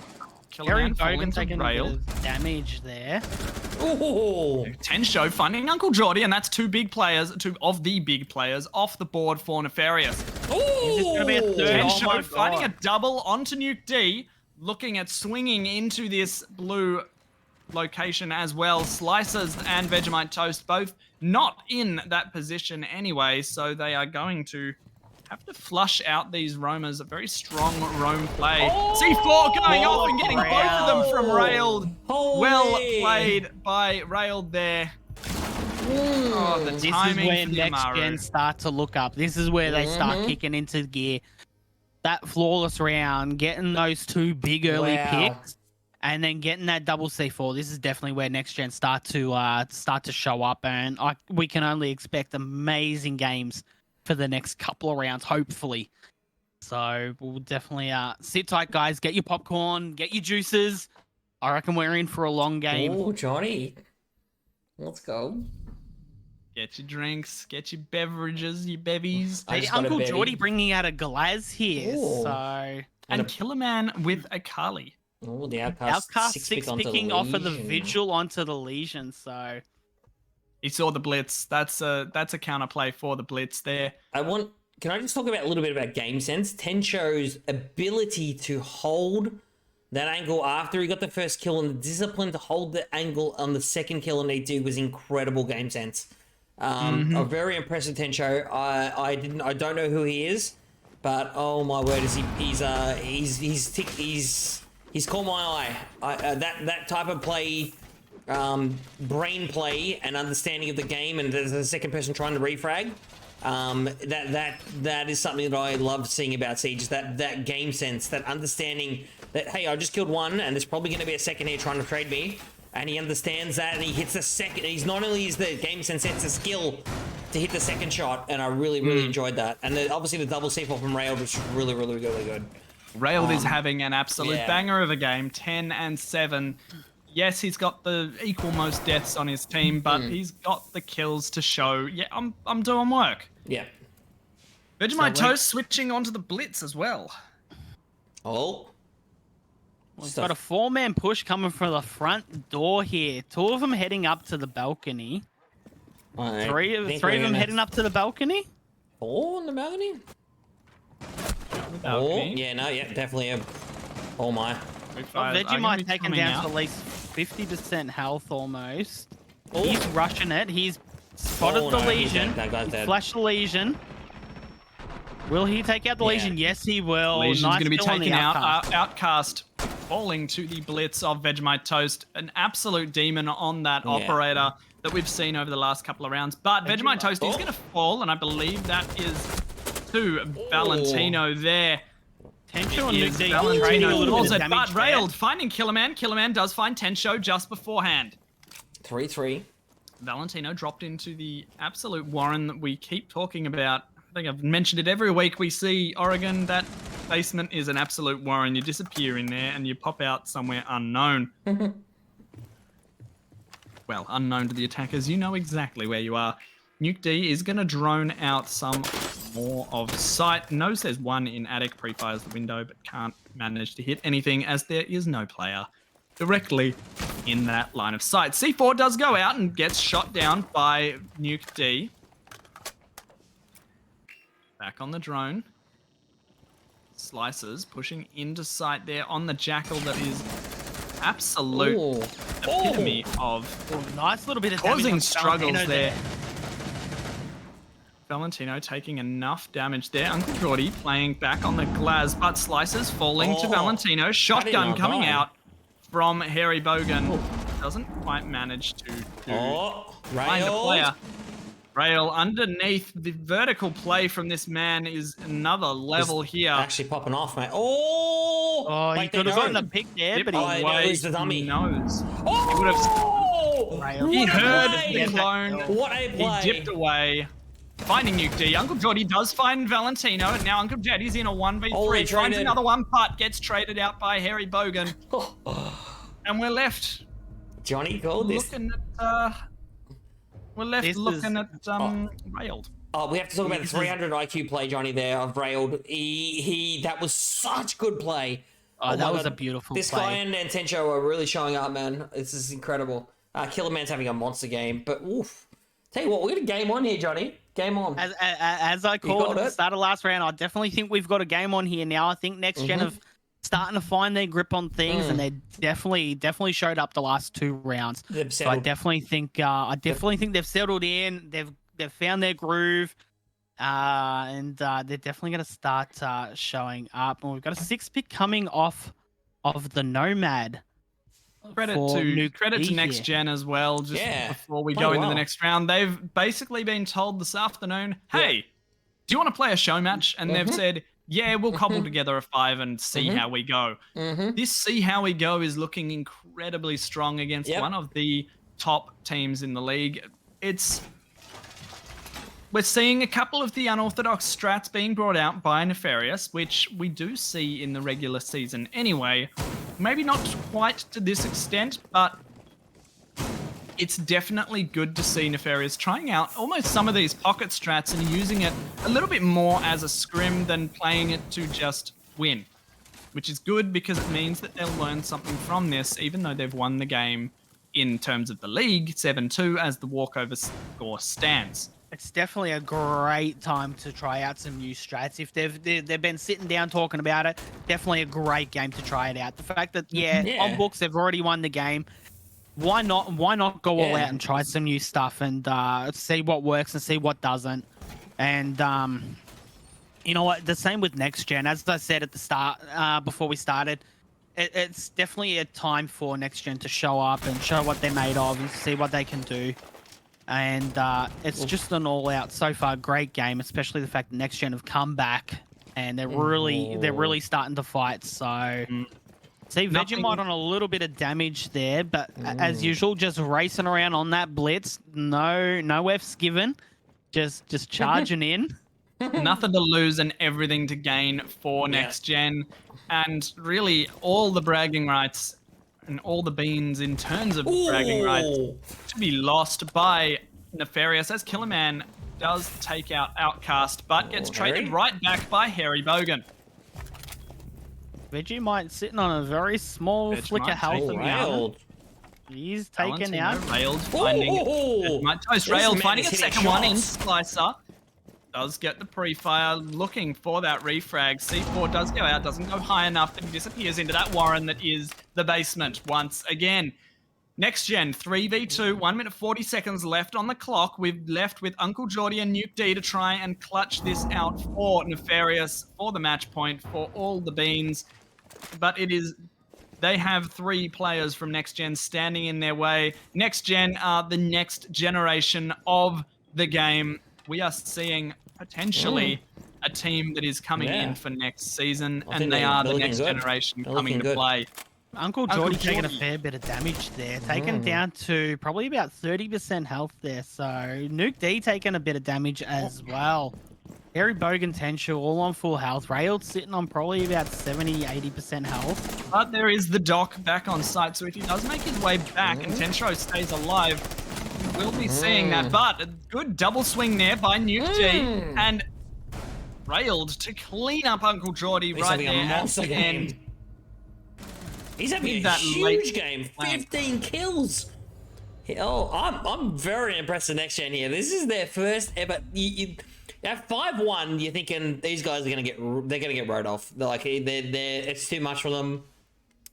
Harry Bogan taking Rail. Damage there. Ooh. Tensho finding Uncle Jordy, and that's 2 big players, 2 of the big players off the board for Nefarious. Is this going to be a third? Oh my Tencho finding a God. double onto Nuke D, looking at swinging into this blue location as well. Slicers and Vegemite Toast both not in that position anyway, so they are going to have to flush out these roamers. A very strong roam play. C4 going off and getting both of them from Railed. Well played by Railed there. Oh, the This is timing where for the Amaru. NexGen start to look up. This is where they start kicking into gear. That flawless round, getting those 2 big early picks, and then getting that double C4. This is definitely where NexGen start to show up, and we can only expect amazing games for the next couple of rounds, hopefully. So we'll definitely sit tight, guys. Get your popcorn, get your juices. I reckon we're in for a long game. Oh, Johnny. Let's go. Get your drinks, get your beverages, your bevies. Hey, Uncle Geordie bringing out a glass here. Ooh. So And Killerman with a Kali. Oh, the Outcast six picking off of the Vigil onto the Legion. So He saw the blitz. That's a counterplay for the blitz there. Can I just talk about a little bit about game sense? Tencho's ability to hold that angle after he got the first kill and the discipline to hold the angle on the second kill on E2 was incredible game sense. A very impressive Tencho. I don't know who he is, but oh my word, he's caught my eye. That type of play, brain play and understanding of the game, and there's a second person trying to refrag. That is something that I love seeing about Siege. That game sense, that understanding that, hey, I just killed one and there's probably going to be a second here trying to trade me, and he understands that and he hits the second. He's not only is the game sense, it's a skill to hit the second shot, and I really enjoyed that. And obviously the double C4 from Railed was really good. Railed is having an absolute banger of a game, 10 and 7. Yes, he's got the equal most deaths on his team, but he's got the kills to show. Yeah, I'm doing work. Yeah. Vegemite Toast switching onto the blitz as well. Oh. We've got a 4-man push coming from the front door here. 2 of them heading up to the balcony. Three of them heading up to the balcony. 4 on the balcony? Definitely. Oh my. Vegemite taken down to at least 50% health almost. Oh. He's rushing it. He's spotted the Legion. That guy's dead. Flashed the Legion. Will he take out the Legion? Yes, he will. Legion's nice going to be taken out. Outcast. Outcast falling to the blitz of Vegemite Toast. An absolute demon on that operator that we've seen over the last couple of rounds. But Vegemite Toast is going to fall, and I believe that is to Valentino there. Tencho and Nuke D Valentino a little falls bit it, of but damage Railed finding Killerman. Killerman does find Tencho just beforehand. 3-3. Valentino dropped into the absolute warren that we keep talking about. I think I've mentioned it every week. We see Oregon, that basement is an absolute warren. You disappear in there and you pop out somewhere unknown. Well, unknown to the attackers. You know exactly where you are. Nuke D is going to drone out some more of sight. Knows there's one in attic, pre-fires the window, but can't manage to hit anything as there is no player directly in that line of sight. C4 does go out and gets shot down by Nuke D. Back on the drone. Slicers pushing into sight there on the Jackal that is absolute epitome of nice little bit of causing struggles Valentino there. Valentino taking enough damage there. Uncle Geordie playing back on the Glaz, but Slicers falling to Valentino. Shotgun coming out from Harry Bogan. Doesn't quite manage to find a player. Rail underneath. The vertical play from this man is another level here. Actually popping off, mate. He could have gotten the pick there, but he's the dummy. He knows. Rail. He heard the clone. What a play. He dipped away. Finding Nuke D. Uncle Geordie does find Valentino, and now Uncle Jetty's in a 1v3. Finds another one putt, gets traded out by Harry Bogan. And we're left. Johnny called this. We're left looking at Railed. Oh, we have to talk about the 300 IQ play, Johnny, there of Railed. That was such good play. Oh, that was a beautiful play. This guy and Tencho are really showing up, man. This is incredible. Killerman's having a monster game, but oof. Tell you what, we got a game on here, Johnny. Game on. As I called at the start of last round, I definitely think we've got a game on here now. I think NexGen have starting to find their grip on things, and they definitely showed up the last 2 rounds. So I definitely think they've settled in. They've found their groove, and they're definitely going to start showing up. And we've got a 6 pick coming off of the Nomad. Credit to NexGen as well. Just before we go into the next round, they've basically been told this afternoon, "Hey, do you want to play a show match?" And they've said, "Yeah, we'll cobble together a 5 and see how we go." This see how we go is looking incredibly strong against one of the top teams in the league. We're seeing a couple of the unorthodox strats being brought out by Nefarious, which we do see in the regular season anyway. Maybe not quite to this extent, but it's definitely good to see Nefarious trying out almost some of these pocket strats and using it a little bit more as a scrim than playing it to just win, which is good because it means that they'll learn something from this, even though they've won the game in terms of the league 7-2 as the walkover score stands. It's definitely a great time to try out some new strats. If they've been sitting down talking about it, definitely a great game to try it out. The fact that on books they've already won the game, why not go all out and try some new stuff and see what works and see what doesn't. And you know what, the same with NexGen. As I said at the start, before we started, it's definitely a time for NexGen to show up and show what they're made of and see what they can do. And it's just an all-out, so far, great game, especially the fact that NexGen have come back and they're really starting to fight. So, see, Vegemite on a little bit of damage there, but as usual, just racing around on that blitz. No F's given, just charging in. Nothing to lose and everything to gain for NexGen, and really all the bragging rights and all the beans in terms of bragging rights to be lost by Nefarious as Killerman does take out Outcast, but gets traded right back by Harry Bogan. Vegemite sitting on a very small flicker health in the oven. He's taken out. Railed, finding finding a second one in Slicer. Does get the pre-fire, looking for that refrag. C4 does go out, doesn't go high enough, and disappears into that Warren that is the basement once again. NexGen 3v2, 1 minute 40 seconds left on the clock. We've left with Uncle Jordy and Nuke D to try and clutch this out for Nefarious for the match point for all the beans. But they have 3 players from NexGen standing in their way. NexGen are the next generation of the game. We are seeing potentially a team that is coming in for next season, and they are the next generation coming to play. Uncle Jordy taking a fair bit of damage there, taken down to probably about 30% health there. So Nuke D taking a bit of damage as well. Harry Bogan, Tenshu all on full health. Railed sitting on probably about 70-80% health. But there is the Doc back on site, so if he does make his way back and Tenshu stays alive, we'll be seeing that. But a good double swing there by Nuke D, and Railed to clean up Uncle Jordy right there at the end. He's having a huge game. 15 kills. Oh, I'm very impressed with NexGen here. This is their first ever. At 5-1, you're thinking these guys are gonna get rode off. They're like it's too much for them.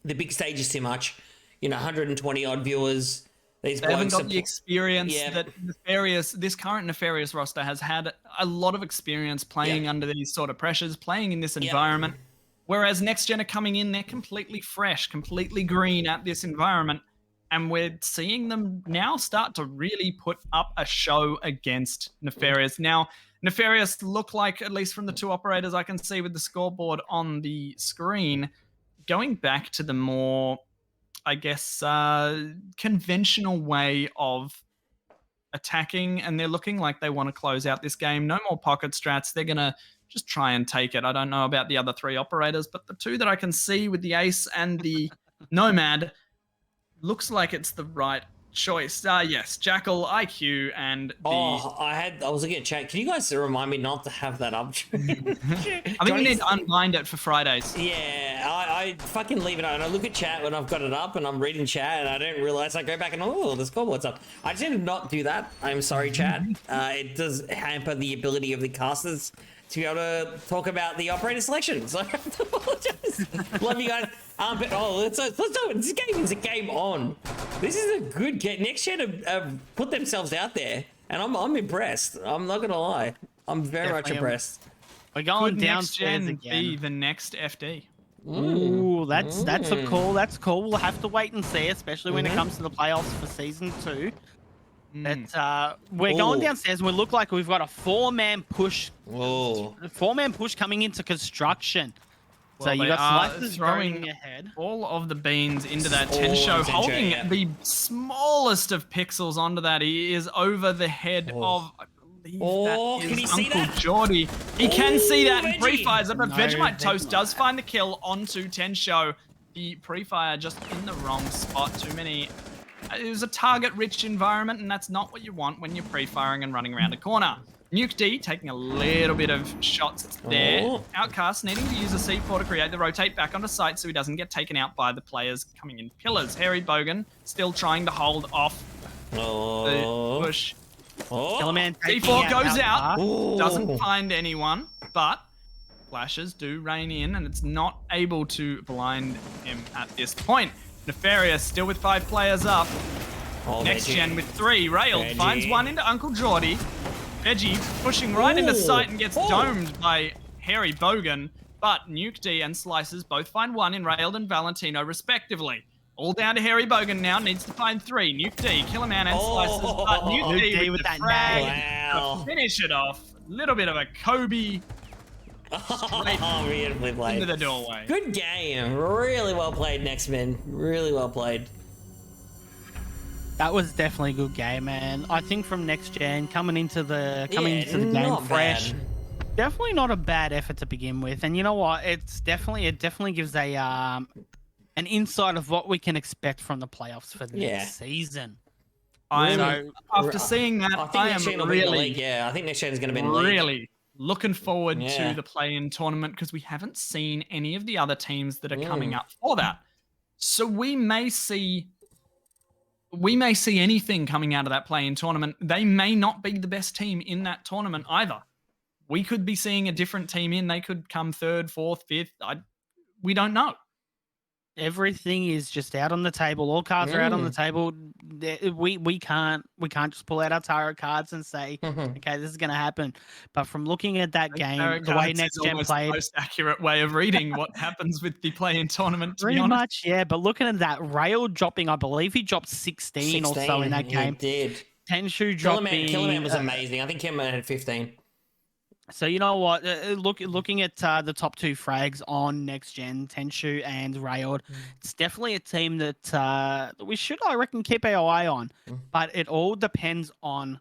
The big stage is too much. 120 odd viewers. They haven't got the experience that this current Nefarious roster has had. A lot of experience playing under these sort of pressures, playing in this environment. Whereas NexGen are coming in, they're completely fresh, completely green at this environment. And we're seeing them now start to really put up a show against Nefarious. Now, Nefarious look like, at least from the 2 operators I can see with the scoreboard on the screen, going back to the more, I guess, conventional way of attacking, and they're looking like they want to close out this game. No more pocket strats. They're going to just try and take it. I don't know about the other 3 operators, but the 2 that I can see with the Ace and the Nomad looks like it's the right choice. Yes, Jackal, IQ, and the. Oh, I was looking at chat. Can you guys remind me not to have that up? I think we need to unbind it for Fridays. Yeah, I fucking leave it on. I look at chat when I've got it up and I'm reading chat and I don't realize. I go back and the scoreboard's up. I just need to not do that. I'm sorry, chat. It does hamper the ability of the casters to be able to talk about the operator selection. So I have to apologize. Love you guys. But let's do it. This game is a game on. This is a good game. NexGen have put themselves out there, and I'm impressed. I'm not gonna lie. I'm very much impressed. We're going Could downstairs NexGen again. be the next FD? Ooh, that's a call. That's cool. We'll have to wait and see, especially when it comes to the playoffs for season 2. But we're going downstairs and we look like we've got a 4-man push. Whoa. 4-man push coming into construction. Well, so you they got are slices throwing ahead. all of the beans into that Tensho, holding the smallest of pixels onto that. He is over the head of, I believe that can is he see Uncle that? Geordie. He can see that and Veggie. pre-fires it, but No, Vegemite Toast Vegemite. does find the kill onto Tensho. The pre-fire just in the wrong spot. Too many. It was a target-rich environment, and that's not what you want when you're pre-firing and running around a corner. Nuke D taking a little bit of shots there. Outcast needing to use a C4 to create the rotate back onto site so he doesn't get taken out by the players coming in pillars. Harry Bogan still trying to hold off the push. Killerman C4 goes out, Ooh. doesn't find anyone, but flashes do rain in, and it's not able to blind him at this point. Nefarious still with 5 players up. NexGen with 3. Railed finds one into Uncle Geordie. Veggie pushing right into sight and gets domed by Harry Bogan. But Nuke D and Slices both find one in Railed and Valentino respectively. All down to Harry Bogan now, needs to find 3. Nuke D, Killerman and Slices, but Nuke D with the frag to finish it off. Little bit of a Kobe Beautifully played. into the doorway. Good game. Really well played, NexGen. Really well played. That was definitely a good game, man. I think from NexGen coming into the game fresh, definitely not a bad effort to begin with. And you know what? It definitely gives a an insight of what we can expect from the playoffs for the next season. After seeing that, I am really, I think NexGen is going to be in the league. Really looking forward to the play-in tournament because we haven't seen any of the other teams that are coming up for that. So we may see anything coming out of that play-in tournament. They may not be the best team in that tournament either. We could be seeing a different team in. They could come 3rd, 4th, 5th. We don't know. Everything is just out on the table. All cards are out on the table. We can't just pull out our tarot cards and say, okay, this is going to happen. But from looking at that game, the way NexGen played, the most accurate way of reading what happens with the play-in tournament. Pretty much, yeah. But looking at that, Rail dropping, I believe he dropped 16 or so in that game. He did. Tenshu dropping. Killerman was amazing. I think Killerman had 15. So you know what? Looking at the top 2 frags on NexGen, Tenshu and Railed, it's definitely a team that we should, I reckon, keep our eye on. But it all depends on